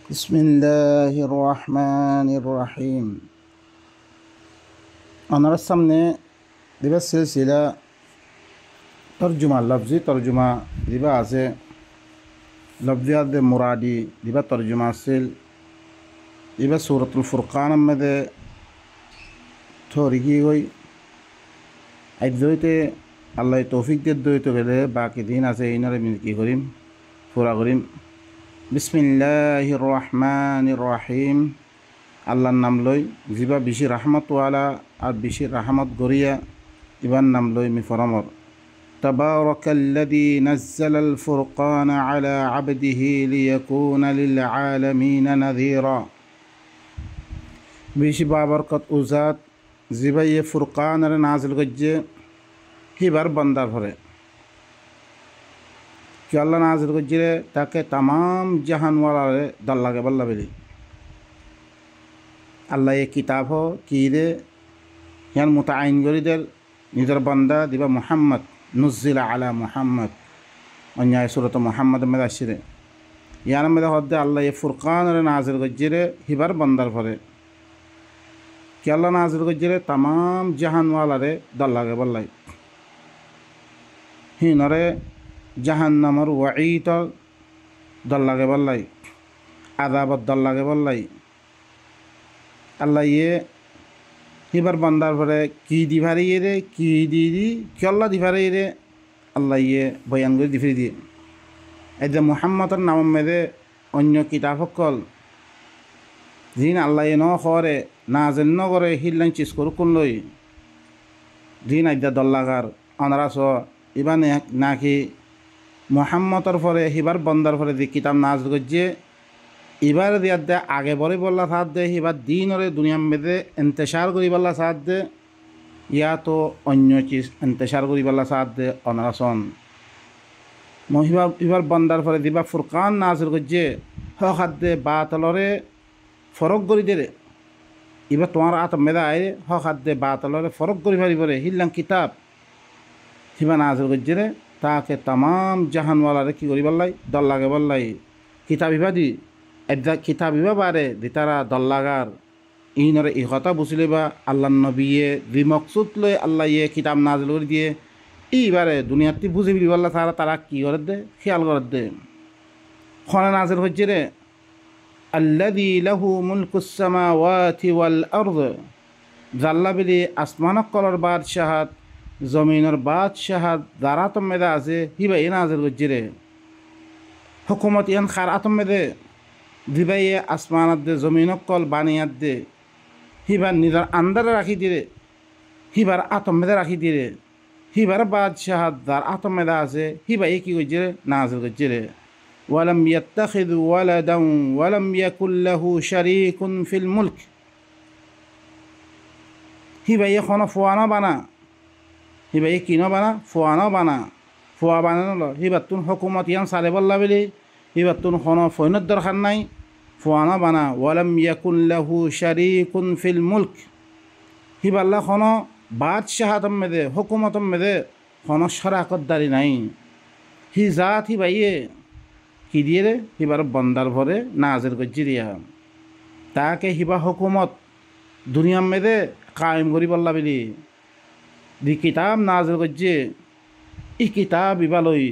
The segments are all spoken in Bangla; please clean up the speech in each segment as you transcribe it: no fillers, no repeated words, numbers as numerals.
بسم الله الرحمن الرحيم. أنا رسمنا دي بس سلسلة ترجمة لفظي ترجمة دي بس لفظيات مرادي دي بس ترجمة سل دي بس سورة الفرقان ماذا توريكي وي أيدويته الله توفيق تدويته كده باقي دين أسينا من كي غريم فورا غريم. بسم الله الرحمن الرحيم. الله نملوي زيبا بشي رحمة والا আর بشي رحمة غريا إبان نملوي مفرمر. تبارك الذي نزل الفرقان على عبده ليكون للعالمين نذيرا. بشي بابركت أوزات زيبا فرقان نازل گجه হিবার বন্দার ভরে कि अल्लाह नाजिल को जिरे ताकि तमाम जहान वाला दल्ला के बल्ला बिली अल्लाह ये किताब हो कि दे यान मुताइन गरी दर निदर बंदा दिबा मुहम्मद नुज़िला अला मुहम्मद अन्याय सूरत मुहम्मद में दाशिरे यान में दा होदे अल्लाह ये फुरकान रे नाजिल को जिरे हिबर बंदर भरे कि अल्लाह नाजिल को जिरे तमाम जहान वाला रे दल्ला के बल्ला ही नरे জাহান্নামের ওয়াঈদ দল্লাগে বললাই আযাবত দল্লাগে বললাই আল্লাহ ইয়ে হিবার বান্দার পরে কি দিভারে রে কি দি কেল্লা দিভারে রে আল্লাহ ইয়ে বয়ান করে দিফিরে দিয়ে এই যে মুহাম্মদের নাম মেদে অন্য কিতাব সকল যিন আল্লাহ ন করে নাজেল ন করে হিল্লান চিজ করু কোন লই যিন আইদা দল্লাগার অনারাস ইবানে নাকি মুহাম্মদর পরে হিবার বন্দার পরে যে কিতাব নাজ গজ্জে এবার দিয়ার দে আগে বরে বললা সাথ দে হিবার দিনরে দুনিয়ার মেদে ইন্তেশার করি বললা সাথ দে ইয়া তো অন্য চিজ ইন্তেশার করি বললা সাথ দে অনারাসন মহিবা হিবার বন্দার পরে দিবা ফুরকান নাজিল গজ্জে হক দে বাতলরে ফরক করি দে এবার তোমার আত মেদা আয় হক দে বাতলরে ফরক করি পারিবরে হিল্লাম কিতাব হিবা নাজিল গজ্জে রে ताकि तमाम जहान वाला रे की करी बल्लाई दल्लागे बल्लाई किताब इबादी एदा किताब इबा बारे दितारा दल्लागार इनरे इ কথা বুঝলে বা আল্লাহর নবীয়ে দি মকসুদ লয় আল্লাহ ইয়ে কিতাব নাযিল করে দিয়ে এইবারে দুনিয়াতে বুঝে বিলি বল্লা তারা কি করে দে খেয়াল করে দে খনা নাযিল হচ্ছে রে আল্লাযী লাহু মুলকুস সামাওয়াতি ওয়াল আরদ জাল্লা বিলি আসমানক কলর বাদশাহত জমিনের বাদশাহাত যারা মেদে আছে হিবাই নাজিল গজ্জিরে হুকুমত ইয়ান খার আতম মেদে দিবাই আসমানাত দে জমিনক কল বানিয়াত দে হিবার নিজের আন্দারে রাখি দিরে হিবার আতম মেদে রাখি দিরে হিবার বাদশাহাত যার আতম মেদে আছে হিবাই কি গজ্জিরে নাজিল গজ্জিরে ওয়ালাম ইয়াত্তাখিযু ওয়ালাদান ওয়ালাম ইয়াকুল লাহু শারীকুন ফিল মুলক হিবাই এখন ফুয়ানা বানা হিবাই কিনো বানা ফুয়ানো বানা ফুয়া বানানো হিবার তুন হুকুমত ইয়ান সালে বল্লা বলি হিবার তুন কোনো ফৈনত দরকার নাই ফুয়ানো বানা ওয়ালাম ইয়াকুন লাহু শারীকুন ফিল মুলক হিবাল্লা কোনো বাদশাহাতম মেদে হুকুমতম মেদে কোনো শরাকতদারি নাই হি জাত হিবাইয়ে কি দিয়ে রে হিবার বন্দার ভরে নাজিল গজ্জি দিয়া তাকে হিবা হুকুমত দুনিয়ার মেদে কায়েম করি বল্লা বলি দি কিতাব নাজিল গজ্জে ই কিতাব ইবালই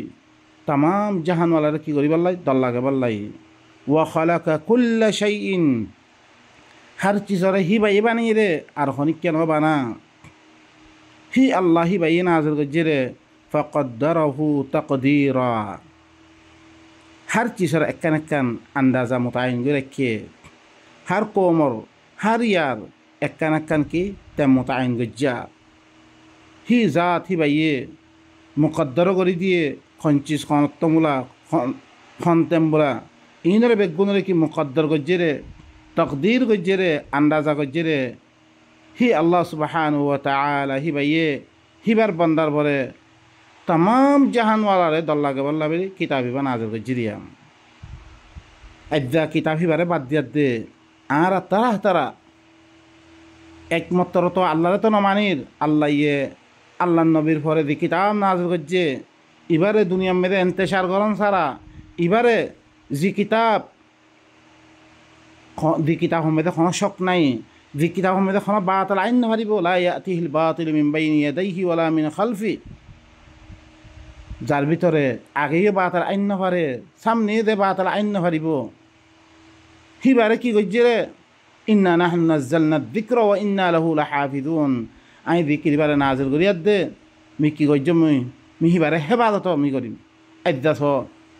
तमाम জাহান ওয়ালারে কি করি বললাই দল্লাগে বললাই ওয়া খালাকা কুল্লা শাইইন হর চিজরে হি বাই বানিয়ে রে আর খনিক কেন বানা হি আল্লাহ হি বাই নাজিল গজ্জে রে ফাকদ্দারাহু তাকদীরা হর চিজরে একখান একখান আন্দাজা মুতায়িন করে কে হর কোমর হর ইয়ার একখান একখান কি তে মুতায়িন গজ্জা হি জাত হি বাইয়ে মুকদ্দর করে দিয়ে খঞ্চিস খনত্তমুলা খন্তেমবুলা ইনরে বেগুনরে কি মুকদ্দর গজ্জেরে তকদির গজ্জেরে আন্দাজা গজ্জেরে হি আল্লাহ সুবহানাহু ওয়া তাআলা হি বাইয়ে হিবার বন্দার বরে तमाम জাহান ওয়ালারে দল্লাগে বল্লা বেরি কিতাবি নাজিল গজ্জিরিয়াম আজ্জা কিতাবি বারে বাদ দিয়া দে আর তারা একমাত্র তো আল্লাহরে তো নমানির আল্লাহ ইয়ে আল্লাহ নবীর পরে দি কিতাব নাজিল করছে এবারে দুনিয়ার মেয়েদের ইন্তেশার করন সারা এবারে জি কিতাব দি কিতাব সমেতে কোনো শক নাই, যি কিতাব সমেতে কোনো বাতিল আইন নহারিব, লা ইয়াতিহিল বাতিল মিন বাইনি ইয়াদাইহি ওয়ালা মিন খালফি, যার ভিতরে আগেও বাতিল আইন নহারে, সামনে দে বাতিল আইন নহারিব। হিবারে কি গজ্জে রে, ইন্না নাহনু নাজ্জালনা যিকরা ওয়া ইন্না লাহু লাহাফিজুন, আমি যিকির বারে নাজিল করিয়াত দে, মি কি গজ্জ মি হিবারে হেফাজত মি করিম। আদ্যাস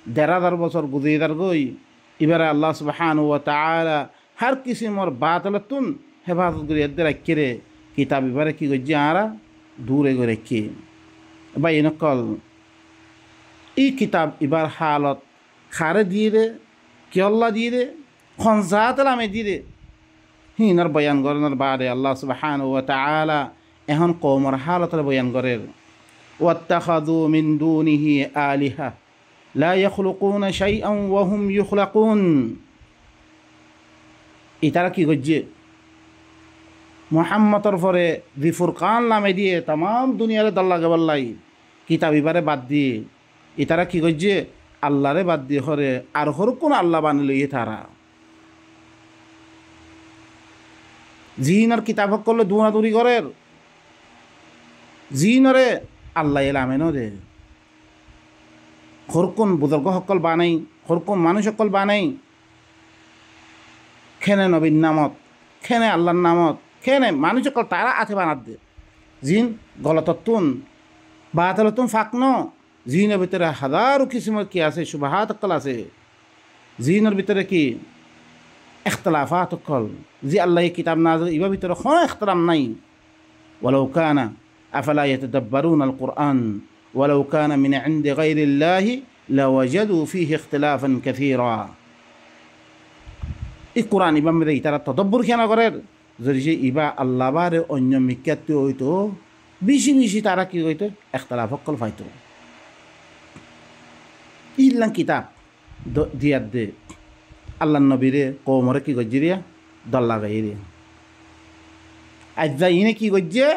১,৫০০ বছর গুজিয়ে দার গই, এবারে আল্লাহ সুবহানাহু ওয়া তাআলা হার কিসিমর বাতিলতুন হেফাজত করিয়াত দে রাখি রে, কিতাব এবারে কি গজ্জে আরা দূরে করে রাখি। বা এনেকল ই কিতাব এবার হালত খারে দিয়ে রে, কিয়ল্লা দিয়ে রে, খনজাতল আমি দিয়ে রে, হিনার বয়ান করানোর বাদে আল্লাহ সুবহানাহু ওয়া তাআলা এখন কওমর হালতের বয়ান করেন। ওয়াত্তাখাযু মিন দুনিহি আলিহা লা ইয়াখলুকুনা শাইআন ওয়া হুম ইখলাকুন, ইতারা কি করছে মুহাম্মদর পরে দি ফুরকান নামে দিয়ে তাম দুনিয়ারে দল্লাগে বললাই কিতাব এবারে বাদ দিয়ে ইতারা কি করছে আল্লাহরে বাদ দিয়ে হরে আর হর কোন আল্লাহ বানিল তারা জিনার কিতাব করলে দৌড়াদৌড়ি করের, জিনরে আল্লাহ এলামেন রে, হরকুন বুজুর্গ সকল বানাই, হরকুন মানুষ সকল বানাই, খেনে নবীর নামত, খেনে আল্লাহর নামত, খেনে মানুষ সকল তারা আছে বানাত দে। জিন গলততুন বাতলতুন ফাঁকন, জিনের ভিতরে হাজারো কিসিমের কি আছে, সুবাহাত সকল আছে, জিনের ভিতরে কি ইখতিলাফাত সকল, জি আল্লাহ কিতাব নাযিল ইবার ভিতরে কোনো ইখতিলাফ নাই। ওয়ালাউ কানা আফালা ইয়াতাদাব্বারুনা আল কুরআন ওয়ালাউ কানা মিন ইনদি গায়রিল্লাহি লাওয়াজাদু ফীহি ইখতিলাফান কাসীরা। এই কোরআন ইবার মধ্যে তারা তদব্বর কেন করেন, যদি সে ইবা আল্লাহ বারে অন্য মিক্কাতে হইতো বেশি বেশি তারা কি হইতো ইখতিলাফ সকল পাইতো। ইল্লাং কিতাব দিয়ার দে আল্লাহ নবীরে কৌমরে কি গজ্জি দিয়া দল্লা গাই রে, আজ্জা ইনে কি গজ্জে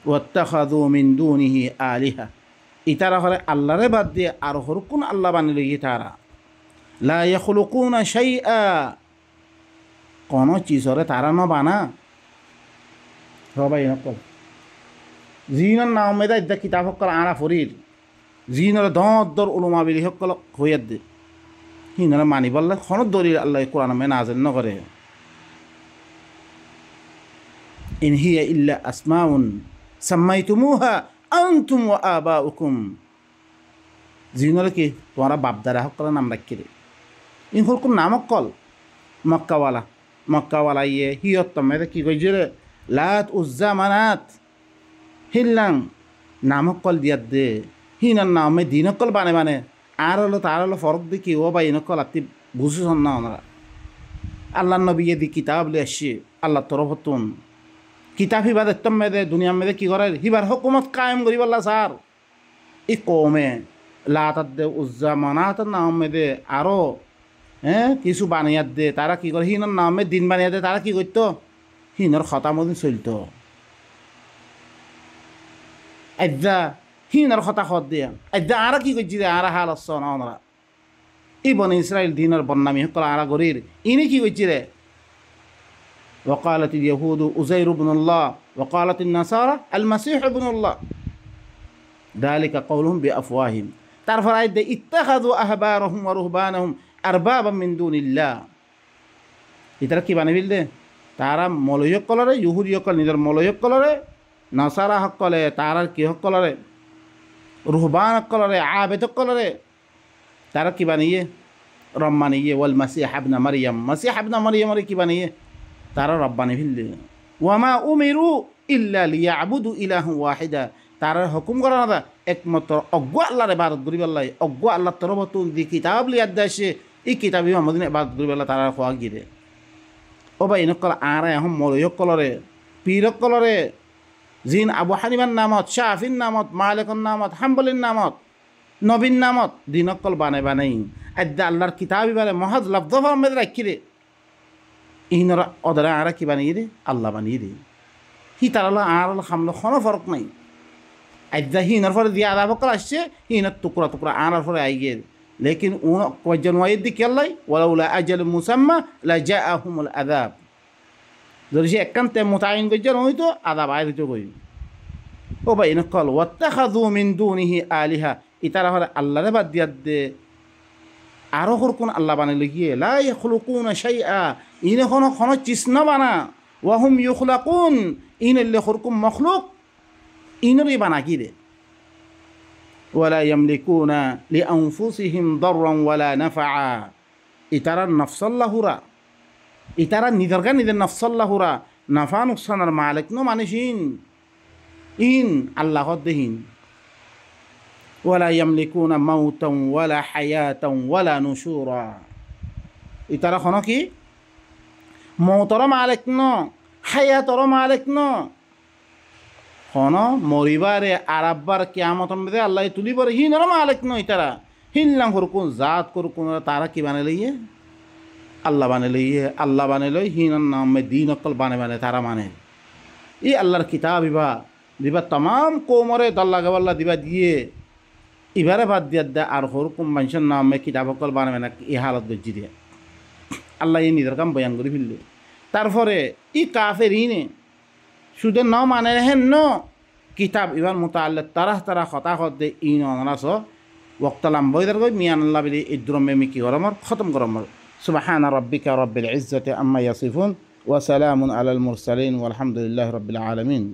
ওয়াত্তাখাযু মিন দুনিহি আলিহা, ইতারা হলে আল্লাহরে বাদ দিয়ে আর হরকুন আল্লাহ বানিল তারা, লা ইয়াখলুকুনা শাইআ, কোনো চিজরে তারা ন বানা। সবাই নকল জিনের নাম মেদা ইদ্যা কিতাব সকল আরা ফরির, জিনের দর উলুমা বিলি সকল হইয়ার দে, হিনারা মানি বললে কোনো দলিল আল্লাহ কোরআন মে নাযিল নকরে। ইন হিয়া ইল্লা আসমাউন সাম্মাইতুমুহা আনতুম ওয়া আবাউকুম, জিনরে কি তোমরা বাপদারা সকল নাম রাখি রে, ইন হলকুন নামক কল মক্কাওয়ালা ইয়ে হিয়ত তমেদে কি কইছে রে লাত উজ্জা মানাত, হিল্লাং নামক কল দিয়াত দে, হিনার নামে দিনকল বানে আর হলো তার হলো ফরক দেখি ও বা ইনকল আত্মি বুঝুছন না ওনারা। আল্লাহ নবী দি কিতাব লে আসছে আল্লাহ তরফতুন, কিতাব হিবাদ এত্তম মেদে দুনিয়া মেদে কি করে হিবার হুকুমত কায়েম করি বললা স্যার। এই কমে লাতার দে উজ্জা মানাতের নাম মেদে আরও কিছু বানিয়াত দে, তারা কি করে হিনার নামে দিন বানিয়ে দে, তারা কি করতো হিনার খতামদিন চলত, আজ্জা হিনার কথা খত দিয়া আজ্জা আরা কি করছি রে আরা হাল আসছ না ওনারা। এই বনে ইসরায়েল দিনের বন্নামি সকল আরা গরির ইনি কি করছি রে وقالت اليهود عزير بن الله وقالت النصارى المسيح ابن الله ذلك قولهم بأفواههم, তারপর আইতে ইত্তাখাযু আহবারহুম ওয়া রুহবানাহুম আরবাবাম মিন দুনিল্লাহ, ইতারা কি বানাই ফেল দে তারা মৌলয়ক কলরে ইহুদি সকল নিজের মৌলয়ক কলরে, নাসারা সকলে তারা কি সকলরে রুহবান সকলরে আবেদ সকলরে তারা কি বানিয়ে রব বানিয়ে ওয়াল মাসিহ ইবনে মারইয়াম, মাসিহ ইবনে মারইয়ামরে কি বানিয়ে তারা রব বানিয়ে ফেললে। ওয়ামা উমিরু ইল্লা লিয়াবুদু ইলাহা ওয়াহিদা, তারা হুকুম করা না একমাত্র অজ্ঞ আল্লাহর ইবাদত করি বললাই, অজ্ঞ আল্লাহর তরফতুন দি কিতাব লিয়াদ দেশে এই কিতাবি মোহাম্মদিন ইবাদত করি বললা তারা খোয়া গিরে। ও ভাই এনেকল আরা এখন মৌলয়ক কলরে পীরক কলরে, জিন আবু হানিফার নামত, শাফির নামত, মালিকের নামত, হাম্বলির নামত, নবীর নামত দিনকল বানাই আদ্যা আল্লাহর কিতাবি বানে মহাজ লফজফর মেদ রাখি রে, ইহনরা ওদের আরা কি বানিয়ে রে আল্লাহ বানিয়ে রে, হি তারা আর খামলো কোনো ফরক নাই। আদ্যা হিনর ফলে দিয়ে আদা বকল আসছে হিনের টুকরা টুকরা আনার ফলে আই গিয়ে लेकिन वजन वाइद दिक्कल्लाई वलाउला अजल मुसम्मा लजाअहुमुल अदाब যদি সে একান্তে মোতায়েন করছেন হয়তো আদাব আয় দিতে কই ও ভাই নকল ওয়াত্তাখাযু মিন দুনিহি আলিহা ইতারা হলে আল্লাহরে বাদ দিয়া দে আরো কোন আল্লাহ বানাইলে গিয়ে লা ইয়াখলুকুনা শাইআ ইনে কোন চিসনা বানা ওয়া হুম ইখলাকুন ইনাল্লি খুরকুম মখলুক ইনরি বানা কি রে ওয়ালা ইয়ামলিকুনা লিআনফুসিহিম দাররান ওয়ালা নাফআ ইতারা নফসাল্লাহুরা ইতারা নিদরগা নিদের নফসাল্লাহুরা নাফা নুকসানের মালিক নো মানিসিন ইন আল্লাহ দেহিন ওয়ালা ইয়ামলিকুনা মাউতান ওয়ালা হায়াতান ওয়ালা নুশুরা ইতারা কোন কি মৌতর মালিক ন হায়াতর মালিক ন কোন মরিবারে আরাববার কিয়ামতন মধ্যে আল্লাহ তুলিবার হিনর মালিক ন ইতারা হিনলাম করকুন জাত করকুন তারা কি বানাইলে আল্লাহ বানাইলে আল্লাহ বানাইলে হিনর নামে দিন অকল বানে তারা মানে ই আল্লাহর কিতাব দিবা তমাম কোমরে দল্লা গবাল্লা দিবা দিয়ে ইবারে বাদ দিয়া দে আর হরকুম মানুষের নামে কিতাব অকল বানাবে না এই হালত গজ্জি দিয়ে আল্লাহ এই নিজের কাম বয়ান করে ফেললে তারপরে ই কাফের ইনে শুধু ন মানে হেন ন কিতাব ইবার মোতাল্লে তারা হতা দে ইন অনারাস ওক্তালাম বইদার গই মিয়ান আল্লাহ বিলি ইদ্রমে মিকি গরমর খতম গরমর সুবহানা রাব্বিকা রাব্বিল ইজ্জাতি আম্মা ইয়াসিফুন ওয়া সালামুন আলাল মুরসালিন ওয়ালহামদুলিল্লাহি রাব্বিল আলামিন।